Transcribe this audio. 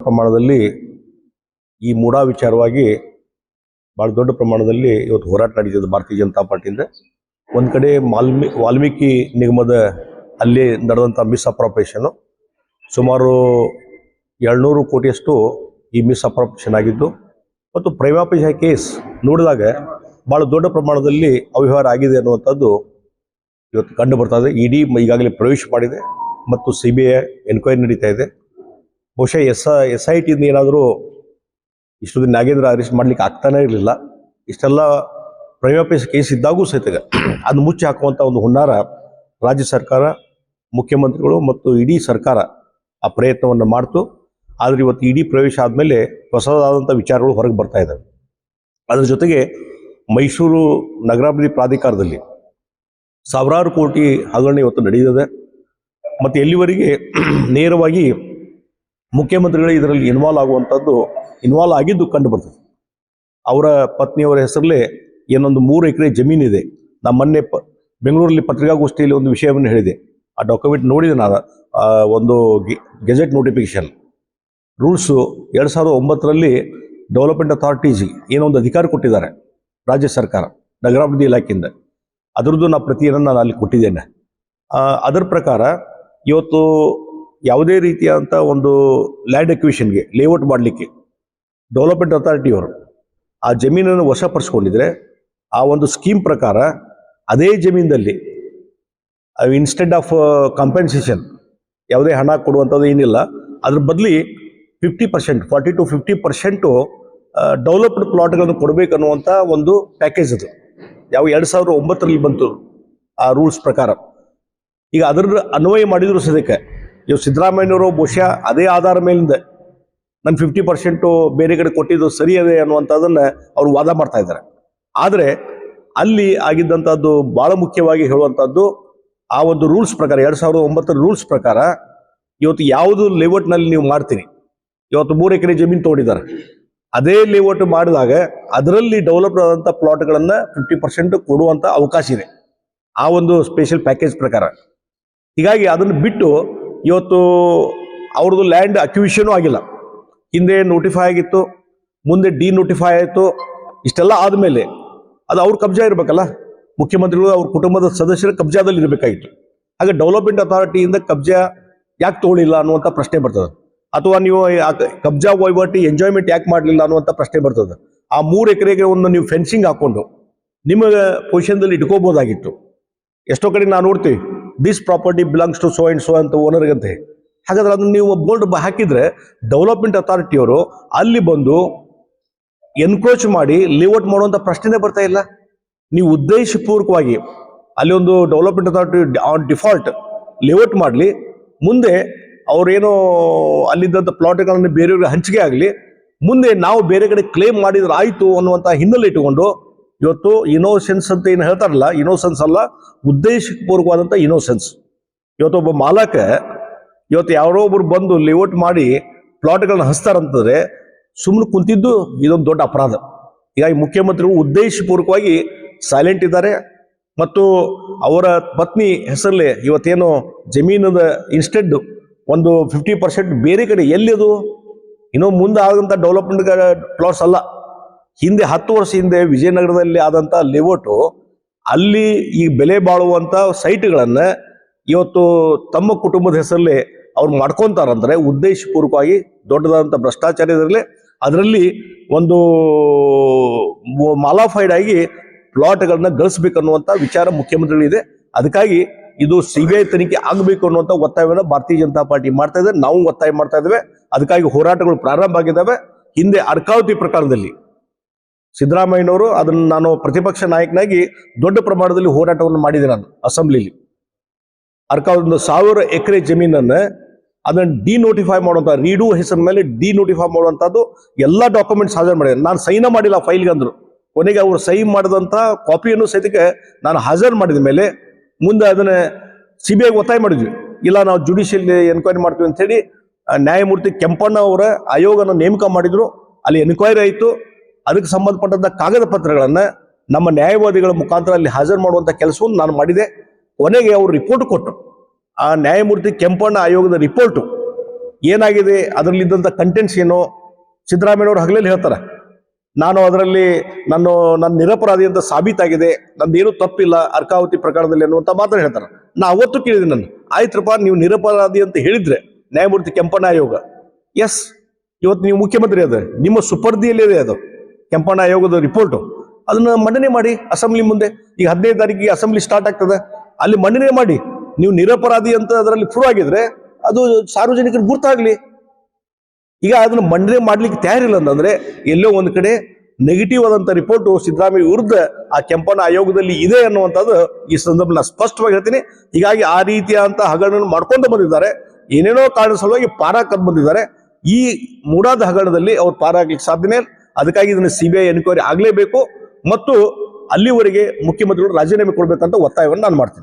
ಪ್ರಮಾಣದಲ್ಲಿ ಈ ಮೂಡಾ ವಿಚಾರವಾಗಿ ಭಾಳ ದೊಡ್ಡ ಪ್ರಮಾಣದಲ್ಲಿ ಇವತ್ತು ಹೋರಾಟ ನಡೀತಿದೆ ಭಾರತೀಯ ಜನತಾ ಪಾರ್ಟಿಯಿಂದ. ಒಂದು ಕಡೆ ವಾಲ್ಮೀಕಿ ನಿಗಮದ ಅಲ್ಲಿ ನಡೆದಂಥ ಮಿಸ್ ಅಪ್ರಾಪ್ರಿಯೇಷನು ಸುಮಾರು 200 ಕೋಟಿಯಷ್ಟು ಈ ಮಿಸ್ ಅಪ್ರಾಪ್ರಿಯೇಷನ್ ಆಗಿದ್ದು ಮತ್ತು ಪ್ರೈಮಾಫೇಸಿ ಕೇಸ್ ನೋಡಿದಾಗ ಭಾಳ ದೊಡ್ಡ ಪ್ರಮಾಣದಲ್ಲಿ ಅವ್ಯವಹಾರ ಆಗಿದೆ ಅನ್ನುವಂಥದ್ದು ಇವತ್ತು ಕಂಡು ಬರ್ತಾ ಇದೆ. ಇಡಿ ಈಗಾಗಲೇ ಪ್ರವೇಶ ಮಾಡಿದೆ ಮತ್ತು CBI ಎನ್ಕ್ವೈರಿ ನಡೀತಾ ಇದೆ. ಬಹುಶಃ SIT ಏನಾದರೂ ಇಷ್ಟು ದಿನ ನಾಗೇಂದ್ರ ಅರೆಸ್ಟ್ ಮಾಡ್ಲಿಕ್ಕೆ ಆಗ್ತಾನೇ ಇರಲಿಲ್ಲ. ಇಷ್ಟೆಲ್ಲ ಪ್ರೈಮಾಫೇಸಿ ಕೇಸ್ ಇದ್ದಾಗೂ ಸಹಿತ ಅದು ಮುಚ್ಚಿ ಹಾಕುವಂಥ ಒಂದು ಹುನ್ನಾರ ರಾಜ್ಯ ಸರ್ಕಾರ, ಮುಖ್ಯಮಂತ್ರಿಗಳು ಮತ್ತು ಇಡೀ ಸರ್ಕಾರ ಆ ಪ್ರಯತ್ನವನ್ನು ಮಾಡ್ತು. ಆದರೆ ಇವತ್ತು ಇಡಿ ಪ್ರವೇಶ ಆದಮೇಲೆ ಹೊಸದಾದಂಥ ವಿಚಾರಗಳು ಹೊರಗೆ ಬರ್ತಾ ಇದ್ದಾವೆ. ಅದರ ಜೊತೆಗೆ ಮೈಸೂರು ನಗರಾಭಿವೃದ್ಧಿ ಪ್ರಾಧಿಕಾರದಲ್ಲಿ ಸಾವಿರಾರು ಕೋಟಿ ಹಗರಣ ಇವತ್ತು ನಡೆದಿದೆ ಮತ್ತು ಎಲ್ಲಿವರೆಗೆ ನೇರವಾಗಿ ಮುಖ್ಯಮಂತ್ರಿಗಳು ಇದರಲ್ಲಿ ಇನ್ವಾಲ್ವ್ ಆಗಿದ್ದು ಕಂಡು ಬರ್ತದೆ. ಅವರ ಪತ್ನಿಯವರ ಹೆಸರಲ್ಲೇ ಏನೊಂದು 3 ಎಕರೆ ಜಮೀನಿದೆ. ನಾನು ಮೊನ್ನೆ ಬೆಂಗಳೂರಲ್ಲಿ ಪತ್ರಿಕಾಗೋಷ್ಠಿಯಲ್ಲಿ ಒಂದು ವಿಷಯವನ್ನು ಹೇಳಿದೆ. ಆ ಡಾಕ್ಯುಮೆಂಟ್ ನೋಡಿದೆ ನಾನು. ಒಂದು ಗೆಜೆಟ್ ನೋಟಿಫಿಕೇಶನ್ ರೂಲ್ಸು 2009ರಲ್ಲಿ ಡೆವಲಪ್ಮೆಂಟ್ ಅಥಾರಿಟೀಸ್ಗೆ ಏನೊಂದು ಅಧಿಕಾರ ಕೊಟ್ಟಿದ್ದಾರೆ ರಾಜ್ಯ ಸರ್ಕಾರ ನಗರಾಭಿವೃದ್ಧಿ ಇಲಾಖೆಯಿಂದ. ಅದರದ್ದು ನಾನು ಪ್ರತಿಯನ್ನು ನಾನು ಅಲ್ಲಿ ಕೊಟ್ಟಿದ್ದೇನೆ. ಅದರ ಪ್ರಕಾರ ಇವತ್ತು ಯಾವುದೇ ರೀತಿಯಾದಂಥ ಒಂದು ಲ್ಯಾಂಡ್ ಅಕ್ವಿಷನ್ಗೆ ಲೇಔಟ್ ಮಾಡಲಿಕ್ಕೆ ಡೆವಲಪ್ಮೆಂಟ್ ಅಥಾರಿಟಿಯವರು ಆ ಜಮೀನನ್ನು ವಶಪಡಿಸ್ಕೊಂಡಿದ್ರೆ ಆ ಒಂದು ಸ್ಕೀಮ್ ಪ್ರಕಾರ ಅದೇ ಜಮೀನಲ್ಲಿ ಇನ್ಸ್ಟೆಡ್ ಆಫ್ ಕಾಂಪೆನ್ಸೇಷನ್ ಯಾವುದೇ ಹಣ ಕೊಡುವಂಥದ್ದು ಏನಿಲ್ಲ, ಅದ್ರ ಬದಲಿ 50% 40 to 50% ಡೆವಲಪ್ಡ್ ಪ್ಲಾಟ್ಗಳನ್ನು ಕೊಡಬೇಕನ್ನುವಂಥ ಒಂದು ಪ್ಯಾಕೇಜ್ ಅದು. ಯಾವ 2009ರಲ್ಲಿ ಬಂತು ಆ ರೂಲ್ಸ್ ಪ್ರಕಾರ. ಈಗ ಅದರ ಅನ್ವಯ ಮಾಡಿದ್ರು ಸದ್ಯಕ್ಕೆ ಇವು ಸಿದ್ದರಾಮಯ್ಯನವರು ಬಹುಶಃ ಅದೇ ಆಧಾರ ಮೇಲಿಂದ ನಾನು 50% ಬೇರೆ ಕಡೆ ಕೊಟ್ಟಿದ್ದು ಸರಿ ಅದೇ ಅನ್ನುವಂಥದ್ದನ್ನು ಅವರು ವಾದ ಮಾಡ್ತಾ ಇದ್ದಾರೆ. ಆದರೆ ಅಲ್ಲಿ ಆಗಿದ್ದಂಥದ್ದು ಭಾಳ ಮುಖ್ಯವಾಗಿ ಹೇಳುವಂಥದ್ದು ಆ ಒಂದು ರೂಲ್ಸ್ ಪ್ರಕಾರ 2009ರ ರೂಲ್ಸ್ ಪ್ರಕಾರ ಇವತ್ತು ಯಾವುದು ಲೇಔಟ್ನಲ್ಲಿ ನೀವು ಮಾಡ್ತೀರಿ, ಇವತ್ತು 3 ಎಕರೆ ಜಮೀನು ತೊಗೊಂಡಿದ್ದಾರೆ, ಅದೇ ಲೇಔಟ್ ಮಾಡಿದಾಗ ಅದರಲ್ಲಿ ಡೆವಲಪ್ಡ್ ಆದಂಥ ಪ್ಲಾಟ್ಗಳನ್ನು 50% ಕೊಡುವಂಥ ಅವಕಾಶ ಇದೆ ಆ ಒಂದು ಸ್ಪೆಷಲ್ ಪ್ಯಾಕೇಜ್ ಪ್ರಕಾರ. ಹೀಗಾಗಿ ಅದನ್ನು ಬಿಟ್ಟು ಇವತ್ತು ಅವ್ರದ್ದು ಲ್ಯಾಂಡ್ ಅಕ್ವಿಷನೂ ಆಗಿಲ್ಲ. ಹಿಂದೆ ನೋಟಿಫೈ ಆಗಿತ್ತು, ಮುಂದೆ ಡಿನೋಟಿಫೈ ಆಯಿತು. ಇಷ್ಟೆಲ್ಲ ಆದಮೇಲೆ ಅದು ಅವ್ರ ಕಬ್ಜಾ ಇರಬೇಕಲ್ಲ, ಮುಖ್ಯಮಂತ್ರಿಗಳು ಅವ್ರ ಕುಟುಂಬದ ಸದಸ್ಯರ ಕಬ್ಜಾದಲ್ಲಿ ಇರಬೇಕಾಗಿತ್ತು. ಹಾಗೆ ಡೆವಲಪ್ಮೆಂಟ್ ಅಥಾರಿಟಿಯಿಂದ ಕಬ್ಜಾ ಯಾಕೆ ತೊಗೊಳ್ಳಿಲ್ಲ ಅನ್ನುವಂಥ ಪ್ರಶ್ನೆ ಬರ್ತದೆ. ಅಥವಾ ನೀವು ಕಬ್ಜಾ ವಹಿವಾಟಿ ಎಂಜಾಯ್ಮೆಂಟ್ ಯಾಕೆ ಮಾಡಲಿಲ್ಲ ಅನ್ನುವಂಥ ಪ್ರಶ್ನೆ ಬರ್ತದೆ. ಆ 3 ಎಕರೆಗೆ ಒಂದು ನೀವು ಫೆನ್ಸಿಂಗ್ ಹಾಕ್ಕೊಂಡು ನಿಮಗೆ ಪೊಸಿಷನ್ದಲ್ಲಿ ಇಟ್ಕೋಬೋದಾಗಿತ್ತು. ಎಷ್ಟೋ ಕಡೆ ನಾವು ನೋಡ್ತೀವಿ this property belongs to so and so ಅಂತ ಓನರ್ಗಂತೆ. ಹಾಗಾದ್ರೆ ಅದನ್ನು ನೀವು ಬೋರ್ಡ್ ಹಾಕಿದರೆ ಡೆವಲಪ್ಮೆಂಟ್ ಅಥಾರಿಟಿಯವರು ಅಲ್ಲಿ ಬಂದು ಎನ್ಕ್ರೋಚ್ ಮಾಡಿ ಲೇಔಟ್ ಮಾಡುವಂಥ ಪ್ರಶ್ನೆನೇ ಬರ್ತಾ ಇಲ್ಲ. ನೀವು ಉದ್ದೇಶಪೂರ್ವಕವಾಗಿ ಅಲ್ಲಿ ಒಂದು development authority on default layout ಮಾಡಲಿ, ಮುಂದೆ ಅವರೇನೋ ಅಲ್ಲಿದ್ದಂಥ ಪ್ಲಾಟ್ಗಳನ್ನು ಬೇರೆಯವ್ರಿಗೆ ಹಂಚಿಕೆ ಆಗಲಿ, ಮುಂದೆ ನಾವು ಬೇರೆ ಕಡೆ ಕ್ಲೇಮ್ ಮಾಡಿದ್ರೆ ಆಯಿತು ಅನ್ನುವಂಥ ಹಿನ್ನೆಲೆ ಇಟ್ಟುಕೊಂಡು ಇವತ್ತು ಇನೋಸೆನ್ಸ್ ಅಂತ ಏನು ಹೇಳ್ತಾರಲ್ಲ, ಇನೋಸೆನ್ಸ್ ಅಲ್ಲ, ಉದ್ದೇಶಪೂರ್ವಕವಾದಂಥ ಇನೋಸೆನ್ಸ್. ಇವತ್ತೊಬ್ಬ ಮಾಲಕ ಇವತ್ತು ಯಾರೋ ಒಬ್ರು ಬಂದು ಲೇಔಟ್ ಮಾಡಿ ಪ್ಲಾಟ್ಗಳನ್ನ ಹಚ್ತಾರಂತಂದ್ರೆ ಸುಮ್ಮನೆ ಕುಂತಿದ್ದು ಇದೊಂದು ದೊಡ್ಡ ಅಪರಾಧ. ಹೀಗಾಗಿ ಮುಖ್ಯಮಂತ್ರಿಗಳು ಉದ್ದೇಶಪೂರ್ವಕವಾಗಿ ಸೈಲೆಂಟ್ ಇದ್ದಾರೆ ಮತ್ತು ಅವರ ಪತ್ನಿ ಹೆಸರಲ್ಲೇ ಇವತ್ತೇನು ಜಮೀನದ ಇನ್ಸ್ಟೆಡ್ ಒಂದು 50% ಬೇರೆ ಕಡೆ ಎಲ್ಲಿ ಅದು ಇನ್ನೂ ಮುಂದೆ ಆದಂಥ ಡೆವಲಪ್ಮೆಂಟ್ ಪ್ಲಾಟ್ಸ್ ಅಲ್ಲ. ಹಿಂದೆ 10 ವರ್ಷ ಹಿಂದೆ ವಿಜಯನಗರದಲ್ಲಿ ಆದಂಥ ಲೇಔಟು ಅಲ್ಲಿ ಈ ಬೆಲೆ ಬಾಳುವಂಥ ಸೈಟ್ಗಳನ್ನು ಇವತ್ತು ತಮ್ಮ ಕುಟುಂಬದ ಹೆಸರಲ್ಲೇ ಅವ್ರು ಮಾಡ್ಕೊತಾರಂದ್ರೆ ಉದ್ದೇಶಪೂರ್ವಕವಾಗಿ ದೊಡ್ಡದಾದಂಥ ಭ್ರಷ್ಟಾಚಾರ ಇದರಲ್ಲಿ ಅದರಲ್ಲಿ ಒಂದು ಮಾಲಾಫೈಡ್ ಆಗಿ ಪ್ಲಾಟ್ಗಳನ್ನ ಗಳಿಸ್ಬೇಕನ್ನುವಂಥ ವಿಚಾರ ಮುಖ್ಯಮಂತ್ರಿಗಳಿದೆ. ಅದಕ್ಕಾಗಿ ಇದು CBI ತನಿಖೆ ಆಗಬೇಕು ಅನ್ನುವಂಥ ಒತ್ತಾಯವನ್ನು ಭಾರತೀಯ ಜನತಾ ಪಾರ್ಟಿ ಮಾಡ್ತಾ ಇದೆ. ನಾವು ಒತ್ತಾಯ ಮಾಡ್ತಾ ಇದ್ದೇವೆ. ಅದಕ್ಕಾಗಿ ಹೋರಾಟಗಳು ಪ್ರಾರಂಭ ಆಗಿದ್ದಾವೆ. ಹಿಂದೆ ಅರ್ಕಾವತಿ ಪ್ರಕರಣದಲ್ಲಿ ಸಿದ್ದರಾಮಯ್ಯನವರು ಅದನ್ನು ನಾನು ಪ್ರತಿಪಕ್ಷ ನಾಯಕನಾಗಿ ದೊಡ್ಡ ಪ್ರಮಾಣದಲ್ಲಿ ಹೋರಾಟವನ್ನು ಮಾಡಿದೆ. ನಾನು ಅಸೆಂಬ್ಲಿಲಿ ಅರ್ಕಾವತಿ 1000 ಎಕರೆ ಜಮೀನನ್ನು ಅದನ್ನು ಡಿನೋಟಿಫೈ ಮಾಡುವಂಥ ರೀಡು ಹೆಸರ ಮೇಲೆ ಡಿನೋಟಿಫೈ ಮಾಡುವಂಥದ್ದು ಎಲ್ಲ ಡಾಕ್ಯುಮೆಂಟ್ಸ್ ಹಾಜರು ಮಾಡಿದೆ. ನಾನು ಸೈನ ಮಾಡಿಲ್ಲ ಫೈಲ್ಗೆ ಅಂದರು. ಕೊನೆಗೆ ಅವರು ಸಹಿ ಮಾಡಿದಂಥ ಕಾಪಿಯನ್ನು ಸಹಿತಕ್ಕೆ ನಾನು ಹಾಜರು ಮಾಡಿದ ಮೇಲೆ ಮುಂದೆ ಅದನ್ನು CBI ಒತ್ತಾಯ ಮಾಡಿದ್ವಿ. ಇಲ್ಲ, ನಾವು ಜುಡಿಷಿಯಲ್ ಎನ್ಕ್ವೈರಿ ಮಾಡ್ತೀವಿ ಅಂಥೇಳಿ ನ್ಯಾಯಮೂರ್ತಿ ಕೆಂಪಣ್ಣ ಅವರ ಆಯೋಗನ ನೇಮಕ ಮಾಡಿದ್ರು. ಅಲ್ಲಿ ಎನ್ಕ್ವೈರಿ ಆಯಿತು. ಅದಕ್ಕೆ ಸಂಬಂಧಪಟ್ಟಂಥ ಕಾಗದ ಪತ್ರಗಳನ್ನು ನಮ್ಮ ನ್ಯಾಯವಾದಿಗಳ ಮುಖಾಂತರ ಅಲ್ಲಿ ಹಾಜರು ಮಾಡುವಂಥ ಕೆಲಸವನ್ನು ನಾನು ಮಾಡಿದೆ. ಕೊನೆಗೆ ಅವರು ರಿಪೋರ್ಟ್ ಕೊಟ್ಟರು. ಆ ನ್ಯಾಯಮೂರ್ತಿ ಕೆಂಪಣ್ಣ ಆಯೋಗದ ರಿಪೋರ್ಟು ಏನಾಗಿದೆ, ಅದರಲ್ಲಿದ್ದಂಥ ಕಂಟೆಂಟ್ಸ್ ಏನು, ಸಿದ್ದರಾಮಯ್ಯನವರು ಹಗಲಲ್ಲಿ ಹೇಳ್ತಾರೆ, ನಾನು ಅದರಲ್ಲಿ ನನ್ನ ನಿರಪರಾಧಿ ಅಂತ ಸಾಬೀತಾಗಿದೆ, ನಂದೇನು ತಪ್ಪಿಲ್ಲ ಅರ್ಕಾವತಿ ಪ್ರಕರಣದಲ್ಲಿ ಅನ್ನುವಂಥ ಮಾತ್ರ ಹೇಳ್ತಾರೆ. ನಾ ಅವತ್ತು ಕೇಳಿದ್ದೀನಿ, ನಾನು ಆಯ್ತಪ್ಪ ನೀವು ನಿರಪರಾಧಿ ಅಂತ ಹೇಳಿದ್ರೆ ನ್ಯಾಯಮೂರ್ತಿ ಕೆಂಪಣ್ಣ ಆಯೋಗ, ಎಸ್ ಇವತ್ತು ನೀವು ಮುಖ್ಯಮಂತ್ರಿ, ಅದು ನಿಮ್ಮ ಸುಪರ್ದಿಯಲ್ಲಿದೆ, ಅದು ಕೆಂಪಣ್ಣ ಆಯೋಗದ ರಿಪೋರ್ಟು, ಅದನ್ನ ಮಂಡನೆ ಮಾಡಿ ಅಸೆಂಬ್ಲಿ ಮುಂದೆ. ಈಗ 15 ತಾರೀಕಿಗೆ ಅಸೆಂಬ್ಲಿ ಸ್ಟಾರ್ಟ್ ಆಗ್ತದೆ, ಅಲ್ಲಿ ಮಂಡನೆ ಮಾಡಿ. ನೀವು ನಿರಪರಾಧಿ ಅಂತ ಅದರಲ್ಲಿ ಪ್ರೂವ್ ಆಗಿದ್ರೆ ಅದು ಸಾರ್ವಜನಿಕರಿಗೆ ಗುರ್ತಾಗ್ಲಿ. ಈಗ ಅದನ್ನು ಮಂಡನೆ ಮಾಡ್ಲಿಕ್ಕೆ ತಯಾರಿಲ್ಲ ಅಂತಂದ್ರೆ ಎಲ್ಲೋ ಒಂದು ಕಡೆ ನೆಗೆಟಿವ್ ಆದಂತ ರಿಪೋರ್ಟು ಸಿದ್ದರಾಮಯ್ಯ ವಿರುದ್ಧ ಆ ಕೆಂಪಣ್ಣ ಆಯೋಗದಲ್ಲಿ ಇದೆ ಅನ್ನುವಂಥದ್ದು ಈ ಸಂದರ್ಭದಲ್ಲಿ ನಾನು ಸ್ಪಷ್ಟವಾಗಿ ಹೇಳ್ತೀನಿ. ಹೀಗಾಗಿ ಆ ರೀತಿಯಾದಂತಹ ಹಗರಣ ಮಾಡ್ಕೊಂಡು ಬಂದಿದ್ದಾರೆ, ಏನೇನೋ ಕಾರಣ ಸಲುವಾಗಿ ಪಾರಾಕದ್ ಬಂದಿದ್ದಾರೆ. ಈ ಮೂಡಾದ ಹಗರಣದಲ್ಲಿ ಅವ್ರು ಪಾರಾಗ್ಲಿಕ್ಕೆ ಸಾಧ್ಯನೇ ಇಲ್ಲ. ಅದಕ್ಕಾಗಿ ಇದನ್ನು CBI ಎನ್ಕ್ವೈರಿ ಆಗಲೇಬೇಕು ಮತ್ತು ಅಲ್ಲಿವರೆಗೆ ಮುಖ್ಯಮಂತ್ರಿಗಳು ರಾಜೀನಾಮೆ ಕೊಡಬೇಕಂತ ಒತ್ತಾಯವನ್ನು ನಾನು ಮಾಡ್ತೀನಿ.